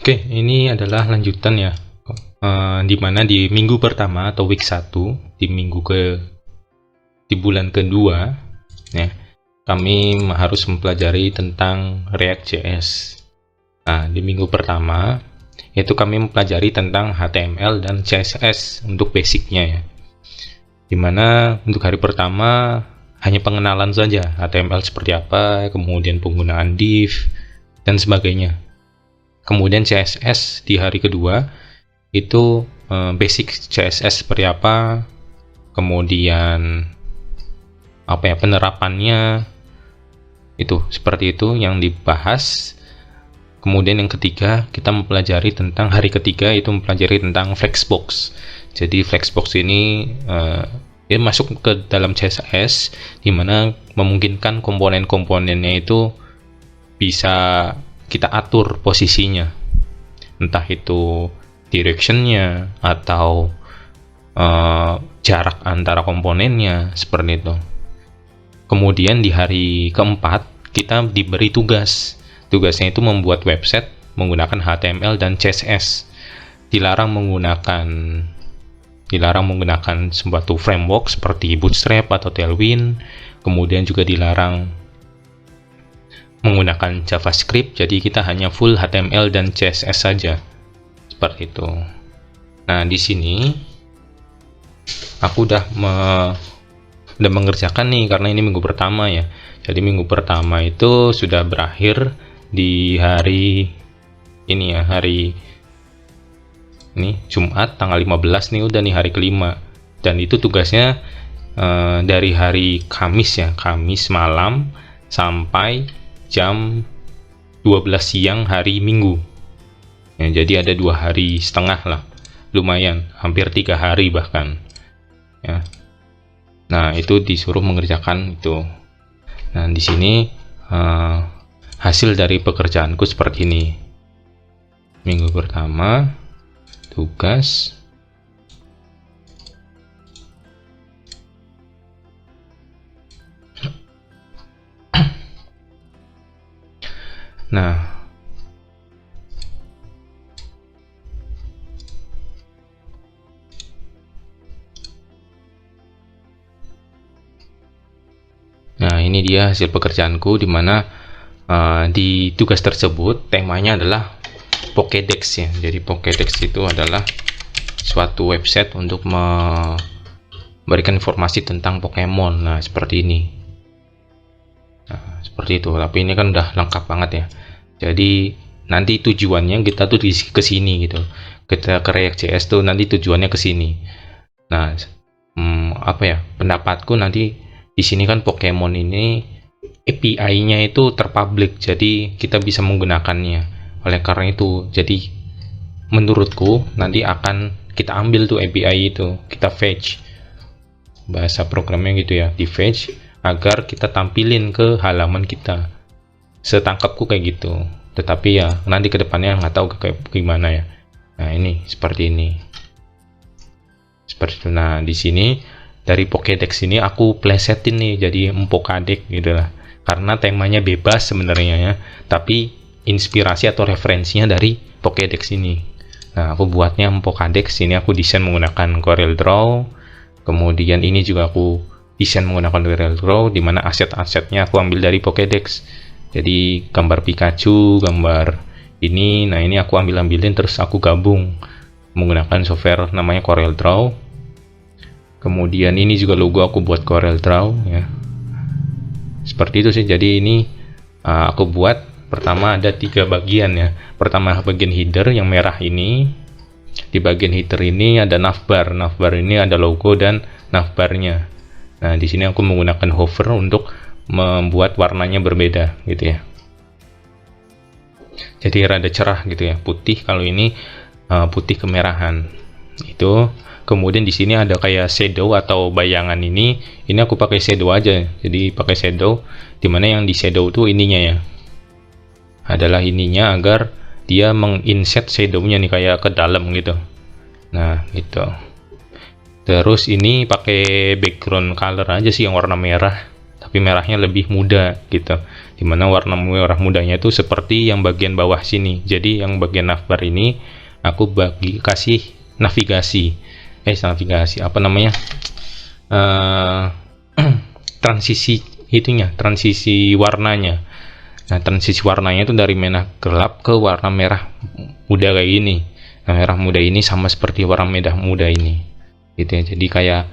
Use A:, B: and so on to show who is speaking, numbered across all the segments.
A: Oke, ini adalah lanjutan ya, di mana di minggu pertama atau week 1, di bulan kedua, ya, kami harus mempelajari tentang React.js. Nah, di minggu pertama, yaitu kami mempelajari tentang HTML dan CSS untuk basicnya ya. Dimana untuk hari pertama hanya pengenalan saja, HTML seperti apa, kemudian penggunaan div, dan sebagainya. Kemudian CSS di hari kedua itu basic CSS seperti apa, kemudian penerapannya, itu seperti itu yang dibahas. Kemudian yang ketiga kita mempelajari tentang hari ketiga itu mempelajari tentang Flexbox. Jadi Flexbox ini dia masuk ke dalam CSS, dimana memungkinkan komponen-komponennya itu bisa kita atur posisinya, entah itu directionnya atau jarak antara komponennya, seperti itu. Kemudian di hari keempat kita diberi tugasnya itu membuat website menggunakan HTML dan CSS. Dilarang menggunakan suatu framework seperti Bootstrap atau Tailwind. Kemudian juga dilarang menggunakan JavaScript, jadi kita hanya full HTML dan CSS saja, seperti itu. Nah, di sini aku udah mengerjakan nih, karena ini minggu pertama ya. Jadi minggu pertama itu sudah berakhir di hari ini ya, hari ini Jumat tanggal 15 nih, udah nih hari kelima. Dan itu tugasnya dari hari Kamis ya, Kamis malam sampai jam 12 siang hari Minggu ya, jadi ada 2 hari setengah lah, lumayan, hampir 3 hari bahkan ya. Nah, itu disuruh mengerjakan itu. Nah, di sini hasil dari pekerjaanku seperti ini. Minggu pertama tugas Nah, ini dia hasil pekerjaanku, di mana di tugas tersebut temanya adalah Pokédex ya. Jadi Pokédex itu adalah suatu website untuk memberikan informasi tentang Pokemon. Nah, seperti ini. Nah, seperti itu. Tapi ini kan udah lengkap banget ya. Jadi nanti tujuannya kita tuh ke sini gitu. Kita ke React.js tuh nanti tujuannya ke sini. Nah, pendapatku nanti di sini kan Pokemon ini API-nya itu terpublic, jadi kita bisa menggunakannya. Oleh karena itu, jadi menurutku nanti akan kita ambil tuh API itu, kita fetch, bahasa programnya gitu ya, di fetch agar kita tampilin ke halaman kita. Setangkapku kayak gitu, tetapi ya nanti kedepannya nggak tahu kayak gimana ya. Nah, ini seperti ini, seperti itu. Nah, di sini dari Pokédex ini aku plesetin nih jadi Empokadek gitu lah, karena temanya bebas sebenarnya ya, tapi inspirasi atau referensinya dari Pokédex ini. Nah, aku buatnya Empokadek. Ini aku desain menggunakan CorelDRAW. Kemudian ini juga aku desain menggunakan CorelDRAW, dimana aset-asetnya aku ambil dari Pokédex. Jadi gambar Pikachu, gambar ini, nah ini aku ambilin terus aku gabung menggunakan software namanya CorelDRAW. Kemudian ini juga logo aku buat CorelDRAW ya. Seperti itu sih. Jadi ini aku buat, pertama ada 3 bagian ya. Pertama bagian header yang merah ini. Di bagian header ini ada navbar. Navbar ini ada logo dan navbarnya. Nah, di sini aku menggunakan hover untuk membuat warnanya berbeda gitu ya. Jadi rada cerah gitu ya, putih. Kalau ini putih kemerahan. Itu. Kemudian di sini ada kayak shadow atau bayangan ini aku pakai shadow aja. Jadi pakai shadow, dimana yang di shadow tuh ininya ya, adalah ininya agar dia menginset shadownya nih kayak ke dalam gitu. Nah, gitu. Terus ini pakai background color aja sih yang warna merah. tapi merahnya lebih muda gitu, dimana warna merah mudanya itu seperti yang bagian bawah sini. Jadi yang bagian navbar ini aku kasih navigasi apa namanya, transisi warnanya. Nah, transisi warnanya itu dari merah gelap ke warna merah muda kayak gini. Nah, merah muda ini sama seperti warna merah muda ini gitu ya, jadi kayak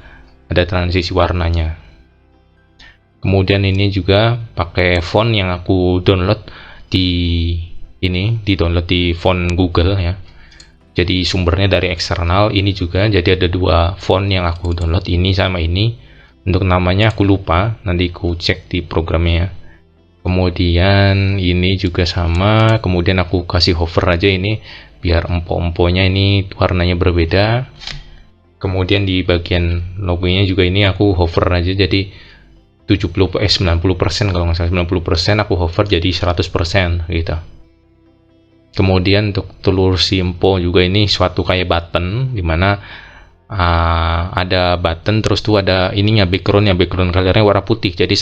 A: ada transisi warnanya. Kemudian ini juga pakai font yang aku download di download di font Google ya, jadi sumbernya dari eksternal. Ini juga jadi ada dua font yang aku download, ini sama ini. Untuk namanya aku lupa, nanti aku cek di programnya. Kemudian ini juga sama, kemudian aku kasih hover aja ini biar empo-emponya ini warnanya berbeda. Kemudian di bagian logonya juga ini aku hover aja jadi 90% kalau nggak salah, 90% aku hover jadi 100% gitu. Kemudian untuk telur simpo juga ini suatu kayak button, dimana ada button terus tuh ada ininya, background colornya warna putih, jadi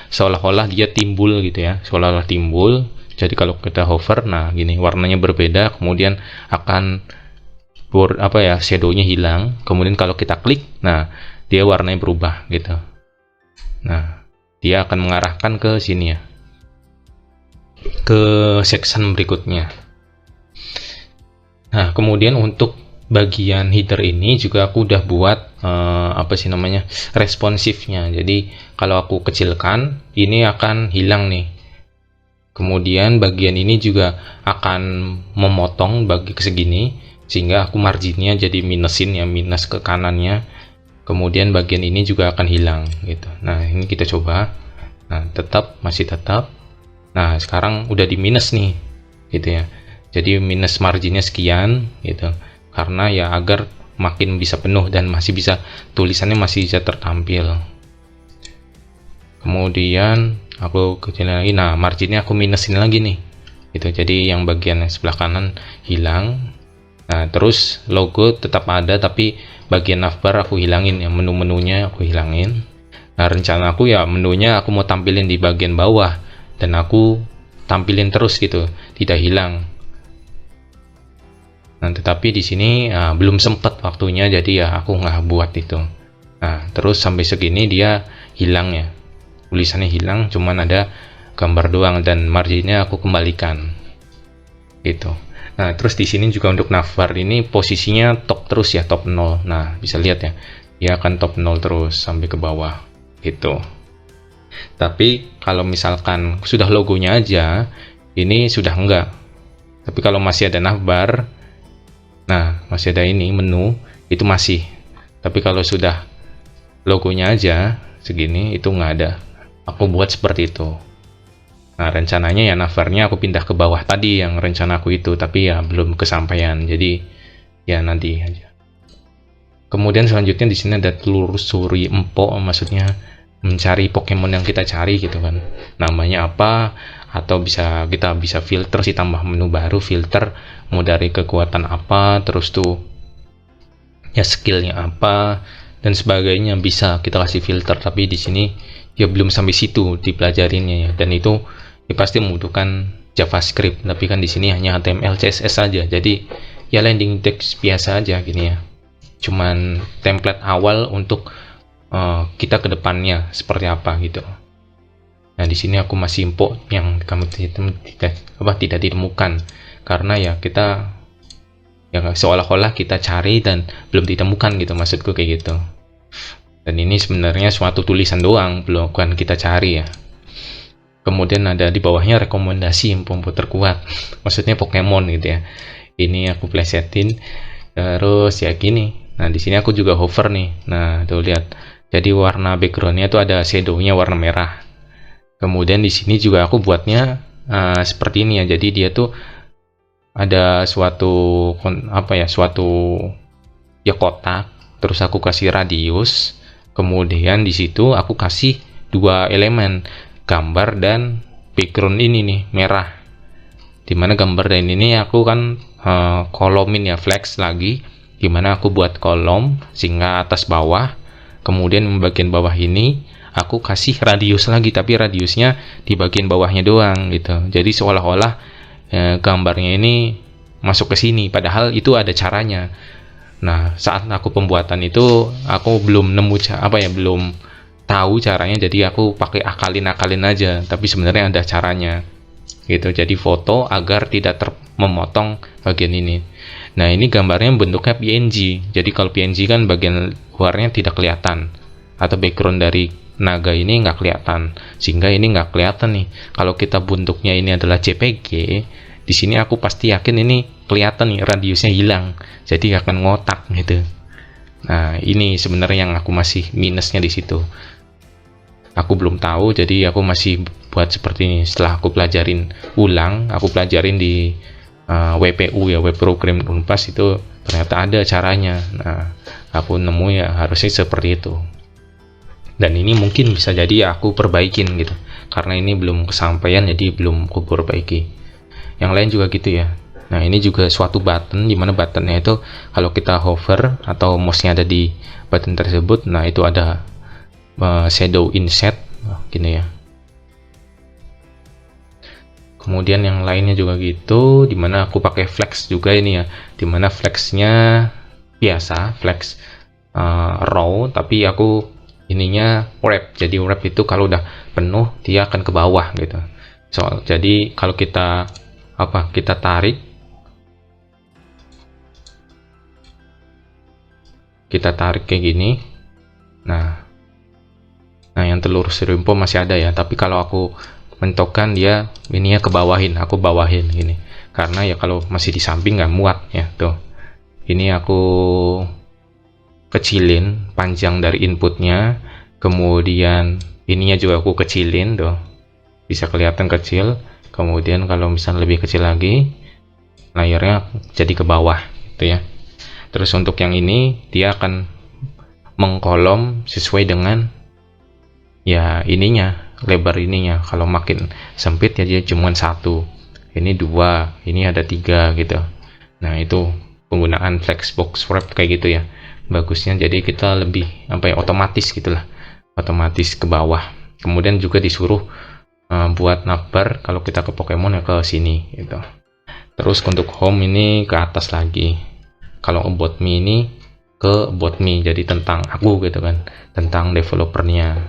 A: seolah-olah dia timbul gitu ya, seolah-olah timbul. Jadi kalau kita hover, nah gini warnanya berbeda, kemudian akan shadownya hilang. Kemudian kalau kita klik, nah dia warnanya berubah gitu. Nah dia akan mengarahkan ke sini ya, ke section berikutnya. Nah kemudian untuk bagian header ini juga aku udah buat responsifnya. Jadi kalau aku kecilkan ini akan hilang nih. Kemudian bagian ini juga akan memotong bagi segini, sehingga aku marginnya jadi minusin ya, minus ke kanannya. Kemudian bagian ini juga akan hilang gitu. Nah ini kita coba. Nah masih tetap. Nah sekarang udah di minus nih gitu ya, jadi minus marginnya sekian gitu, karena ya agar makin bisa penuh dan masih bisa tulisannya masih bisa tertampil. Kemudian aku kecilin lagi, nah marginnya aku minusin lagi nih gitu, jadi yang bagian sebelah kanan hilang. Nah terus logo tetap ada, tapi bagian navbar aku hilangin ya, menu-menunya aku hilangin. Nah rencana aku ya menunya aku mau tampilin di bagian bawah, dan aku tampilin terus gitu, tidak hilang. Nah, tetapi di sini belum sempat waktunya, jadi ya aku nggak buat itu. Nah, terus sampai segini dia hilang ya, tulisannya hilang, cuman ada gambar doang, dan marginnya aku kembalikan. Gitu. Nah, terus di sini juga untuk navbar ini posisinya top terus ya, top 0. Nah, bisa lihat ya, dia akan top 0 terus sampai ke bawah. Gitu. Tapi kalau misalkan sudah logonya aja, ini sudah enggak. Tapi kalau masih ada navbar, nah masih ada ini menu, itu masih. Tapi kalau sudah logonya aja segini, itu nggak ada. Aku buat seperti itu. Nah rencananya ya navbarnya aku pindah ke bawah tadi yang rencana aku itu, tapi ya belum kesampaian, jadi ya nanti aja. Kemudian selanjutnya di sini ada telusuri empo, maksudnya mencari Pokemon yang kita cari gitu kan, namanya apa, atau kita bisa filter sih, tambah menu baru, filter mau dari kekuatan apa, terus tuh ya skillnya apa dan sebagainya, bisa kita kasih filter. Tapi di sini ya belum sampai situ dipelajarinnya ya, dan itu ya pasti membutuhkan JavaScript, tapi kan di sini hanya HTML CSS saja, jadi ya landing text biasa aja gini ya, cuman template awal untuk kita ke depannya seperti apa gitu. Nah di sini aku masih import yang kamu tidak ditemukan, karena ya kita ya seolah-olah kita cari dan belum ditemukan gitu, maksudku kayak gitu. Dan ini sebenarnya suatu tulisan doang, bukan kita cari ya. Kemudian ada di bawahnya rekomendasi info terkuat, maksudnya Pokemon gitu ya. Ini aku plesetin terus ya gini. Nah di sini aku juga hover nih. Nah tuh lihat, jadi warna backgroundnya tuh ada shadownya warna merah. Kemudian di sini juga aku buatnya seperti ini ya, jadi dia tuh ada suatu kotak, terus aku kasih radius, kemudian di situ aku kasih dua elemen, gambar dan background ini nih merah, dimana gambar dan ini aku kan kolomin ya, flex lagi, dimana aku buat kolom sehingga atas bawah, kemudian bagian bawah ini aku kasih radius lagi, tapi radiusnya di bagian bawahnya doang gitu. Jadi seolah-olah gambarnya ini masuk ke sini, padahal itu ada caranya. Nah, saat aku pembuatan itu aku belum nemu belum tahu caranya, jadi aku pakai akalin aja, tapi sebenarnya ada caranya gitu. Jadi foto agar tidak memotong bagian ini. Nah, ini gambarnya bentuknya PNG, jadi kalau PNG kan bagian luarnya tidak kelihatan, atau background dari naga ini nggak kelihatan, sehingga ini nggak kelihatan nih. Kalau kita bentuknya ini adalah JPG, di sini aku pasti yakin ini kelihatan nih, radiusnya hilang, jadi akan ngotak gitu. Nah, ini sebenarnya yang aku masih minusnya di situ. Aku belum tahu, jadi aku masih buat seperti ini. Setelah aku pelajarin ulang, aku pelajarin di WPU ya, Web Program Unpas, itu ternyata ada caranya. Nah, aku nemu ya harusnya seperti itu. Dan ini mungkin bisa jadi aku perbaikin gitu, karena ini belum kesampaian, jadi belum aku perbaiki. Yang lain juga gitu ya. Nah, ini juga suatu button, dimana buttonnya itu kalau kita hover atau mouse-nya ada di button tersebut, nah itu ada shadow inset gini ya. Kemudian yang lainnya juga gitu, dimana aku pakai flex juga ini ya, dimana flexnya biasa flex row, tapi aku ininya wrap. Jadi wrap itu kalau udah penuh dia akan ke bawah gitu. Jadi kalau kita tarik, kayak gini. Nah yang telur serimpo masih ada ya, tapi kalau aku mentokkan dia ininya ke bawahin, aku bawahin gini, karena ya kalau masih di samping nggak muat ya. Tuh, ini aku kecilin panjang dari inputnya, kemudian ininya juga aku kecilin tuh, bisa kelihatan kecil. Kemudian kalau misalnya lebih kecil lagi, layarnya jadi ke bawah gitu ya. Terus untuk yang ini dia akan mengkolom sesuai dengan ya ininya, lebar ininya. Kalau makin sempit ya dia cuma 1, ini 2, ini ada 3 gitu. Nah, itu penggunaan flexbox wrap kayak gitu ya, bagusnya. Jadi kita lebih otomatis gitulah, otomatis ke bawah. Kemudian juga disuruh buat navbar kalau kita ke Pokemon ya ke sini gitu. Terus untuk home ini ke atas lagi, kalau about me ini ke about me, jadi tentang aku gitu kan, tentang developernya.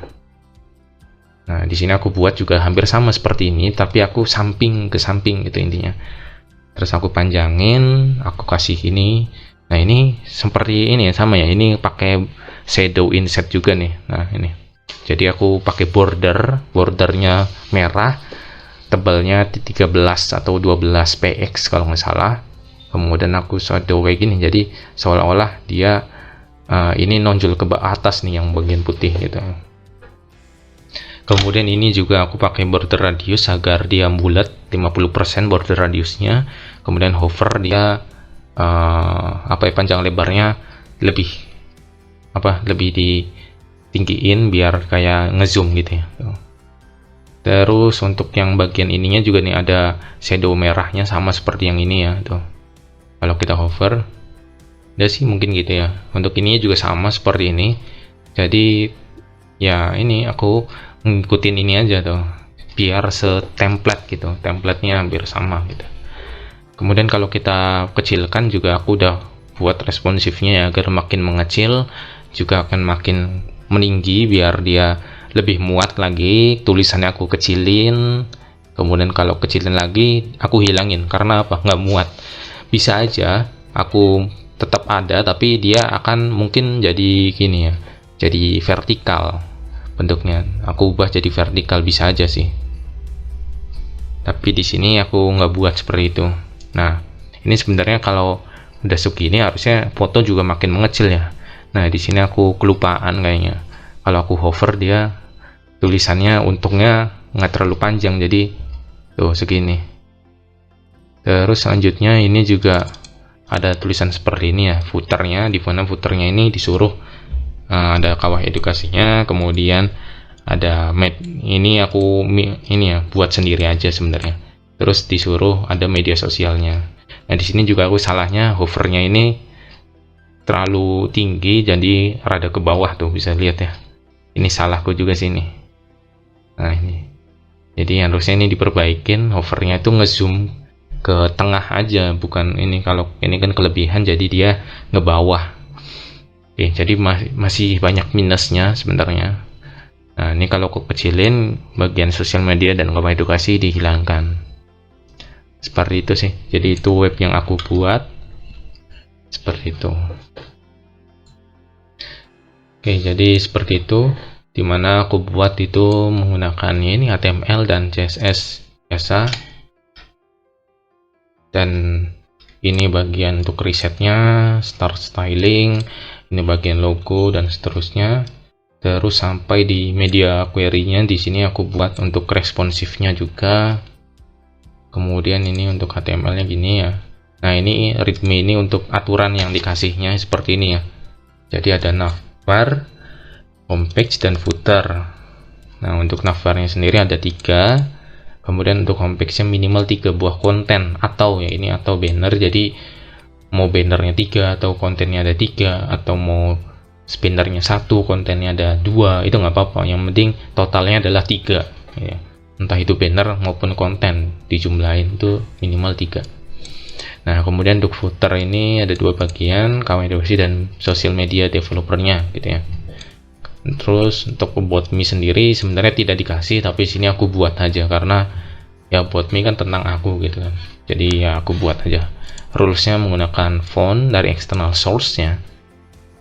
A: Nah, di sini aku buat juga hampir sama seperti ini, tapi aku samping ke samping gitu intinya. Terus aku panjangin, aku kasih ini. Nah, ini seperti ini ya, sama ya, ini pakai shadow inset juga nih. Nah, ini jadi aku pakai bordernya merah, tebalnya 13 atau 12 px kalau nggak salah. Kemudian aku shadow kayak gini, jadi seolah-olah dia ini nonjol ke atas nih yang bagian putih gitu. Kemudian ini juga aku pakai border radius agar dia bulat 50% border radiusnya. Kemudian hover dia panjang lebarnya lebih ditinggiin biar kayak ngezoom gitu ya. Terus untuk yang bagian ininya juga nih ada shadow merahnya sama seperti yang ini ya tuh. Kalau kita hover, udah sih mungkin gitu ya. Untuk ininya juga sama seperti ini. Jadi ya ini aku ngikutin ini aja tuh, biar setemplate gitu, templatenya hampir sama gitu. Kemudian kalau kita kecilkan juga aku udah buat responsifnya ya, agar makin mengecil juga akan makin meninggi biar dia lebih muat lagi. Tulisannya aku kecilin, kemudian kalau kecilin lagi aku hilangin karena nggak muat. Bisa aja aku tetap ada, tapi dia akan mungkin jadi gini ya, jadi vertikal bentuknya. Aku ubah jadi vertikal, bisa aja sih, tapi di sini aku nggak buat seperti itu. Nah, ini sebenarnya kalau udah segini harusnya foto juga makin mengecil ya. Nah, di sini aku kelupaan kayaknya. Kalau aku hover dia tulisannya untungnya nggak terlalu panjang, jadi tuh segini. Terus selanjutnya ini juga ada tulisan seperti ini ya, footernya, di mana footernya ini disuruh ada kawah edukasinya, kemudian ada ini aku ini ya buat sendiri aja sebenarnya. Terus disuruh ada media sosialnya. Nah, di sini juga aku salahnya hovernya ini terlalu tinggi, jadi rada ke bawah tuh, bisa lihat ya. Ini salahku juga sih ini. Nah ini, jadi harusnya ini diperbaikin, hovernya itu ngezoom ke tengah aja, bukan ini. Kalau ini kan kelebihan, jadi dia ngebawah. Oke, jadi masih banyak minusnya sebenarnya. Nah ini kalau aku kecilin, bagian sosial media dan web edukasi dihilangkan. Seperti itu sih. Jadi itu web yang aku buat seperti itu. Oke, jadi seperti itu, dimana aku buat itu menggunakan ini HTML dan CSS biasa, dan ini bagian untuk risetnya, start styling, ini bagian logo dan seterusnya. Terus sampai di media query-nya, di sini aku buat untuk responsifnya juga. Kemudian ini untuk HTML-nya gini ya. Nah ini readme, ini untuk aturan yang dikasihnya seperti ini ya. Jadi ada navbar, homepage, dan footer. Nah untuk navbarnya sendiri ada 3. Kemudian untuk homepage-nya minimal 3 buah konten, atau ya ini atau banner. Jadi mau bannernya 3 atau kontennya ada 3, atau mau spinnernya 1 kontennya ada 2, itu nggak apa-apa. Yang penting totalnya adalah 3 ya. Entah itu banner maupun konten dijumlahin itu minimal 3. Nah kemudian untuk footer ini ada 2 bagian, KWDWC dan social media developernya gitu ya. Terus untuk buat me sendiri sebenarnya tidak dikasih, tapi sini aku buat aja karena ya buat me kan tentang aku gitu kan. Jadi ya aku buat aja. Rulesnya menggunakan font dari external source-nya.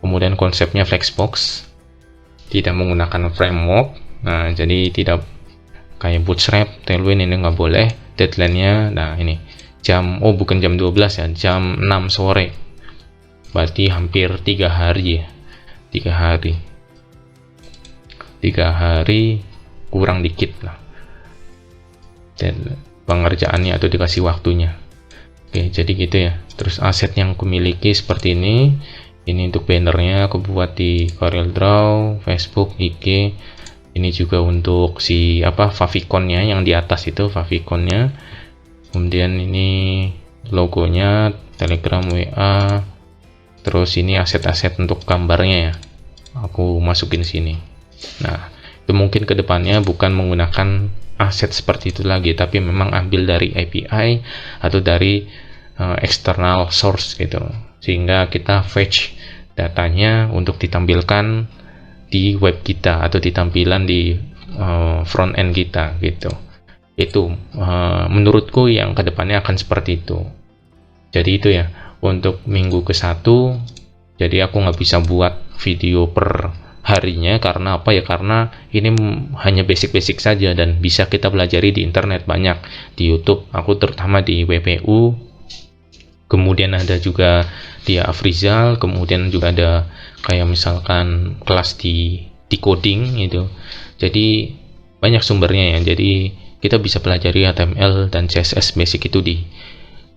A: Kemudian konsepnya Flexbox, tidak menggunakan framework. Nah jadi tidak kayak Bootstrap, Tailwind, ini nggak boleh. Deadline-nya, nah ini jam, bukan jam 12 ya, jam 6 sore. Berarti hampir 3 hari ya. 3 hari kurang dikit lah. Dan pengerjaannya atau dikasih waktunya. Oke, jadi gitu ya. Terus aset yang aku miliki seperti ini. Ini untuk bannernya aku buat di CorelDRAW, Facebook, IG. Ini juga untuk si favicon-nya yang di atas itu, favicon-nya. Kemudian ini logonya, Telegram, WA. Terus ini aset-aset untuk gambarnya ya. Aku masukin sini. Nah, itu mungkin kedepannya bukan menggunakan aset seperti itu lagi, tapi memang ambil dari API atau dari external source gitu, sehingga kita fetch datanya untuk ditampilkan di web kita atau ditampilan di front end kita gitu. Itu menurutku yang kedepannya akan seperti itu. Jadi itu ya untuk minggu ke-1. Jadi aku nggak bisa buat video per harinya karena apa ya, karena ini hanya basic-basic saja dan bisa kita pelajari di internet banyak, di YouTube aku terutama di WPU, kemudian ada juga di Afrizal, kemudian juga ada kayak misalkan kelas di coding gitu. Jadi banyak sumbernya ya, jadi kita bisa pelajari HTML dan CSS basic itu di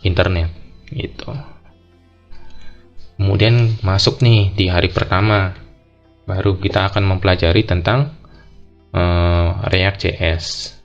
A: internet gitu. Kemudian masuk nih di hari pertama, baru kita akan mempelajari tentang React.js.